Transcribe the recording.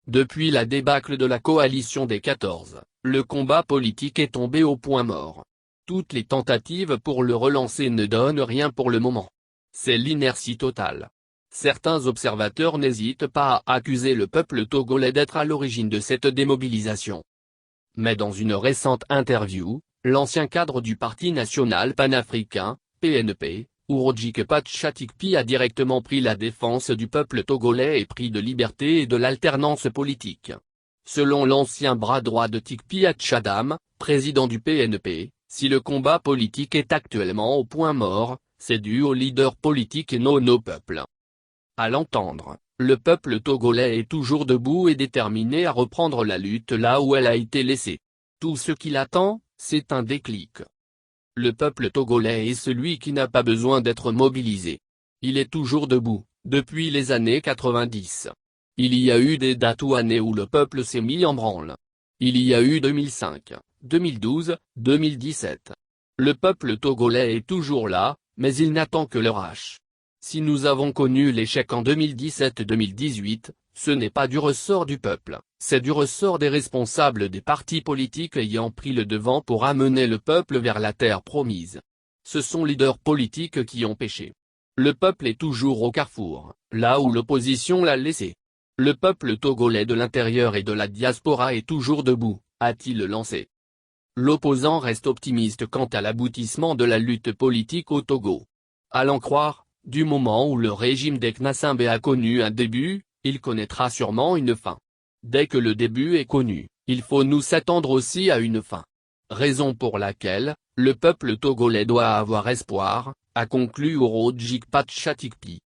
Depuis la débâcle de la coalition des 14, le combat politique est tombé au point mort. Toutes les tentatives pour le relancer ne donnent rien pour le moment. C'est l'inertie totale. Certains observateurs n'hésitent pas à accuser le peuple togolais d'être à l'origine de cette démobilisation. Mais dans une récente interview, l'ancien cadre du Parti national panafricain, PNP, Urodjik Patchatikpi a directement pris la défense du peuple togolais et pris de liberté et de l'alternance politique. Selon l'ancien bras droit de Tikpi Atchadam, président du PNP, si le combat politique est actuellement au point mort, c'est dû aux leaders politiques et non au peuple. À l'entendre, le peuple togolais est toujours debout et déterminé à reprendre la lutte là où elle a été laissée. Tout ce qu'il attend, c'est un déclic. Le peuple togolais est celui qui n'a pas besoin d'être mobilisé. Il est toujours debout, depuis les années 90. Il y a eu des dates ou années où le peuple s'est mis en branle. Il y a eu 2005, 2012, 2017. Le peuple togolais est toujours là, mais il n'attend que leur hache. Si nous avons connu l'échec en 2017-2018, ce n'est pas du ressort du peuple, c'est du ressort des responsables des partis politiques ayant pris le devant pour amener le peuple vers la terre promise. Ce sont les leaders politiques qui ont péché. Le peuple est toujours au carrefour, là où l'opposition l'a laissé. Le peuple togolais de l'intérieur et de la diaspora est toujours debout, a-t-il lancé. L'opposant reste optimiste quant à l'aboutissement de la lutte politique au Togo. À l'en croire, du moment où le régime d'Eknassambé a connu un début, il connaîtra sûrement une fin. Dès que le début est connu, il faut nous s'attendre aussi à une fin. Raison pour laquelle, le peuple togolais doit avoir espoir, a conclu Urodjik Patchatikpi.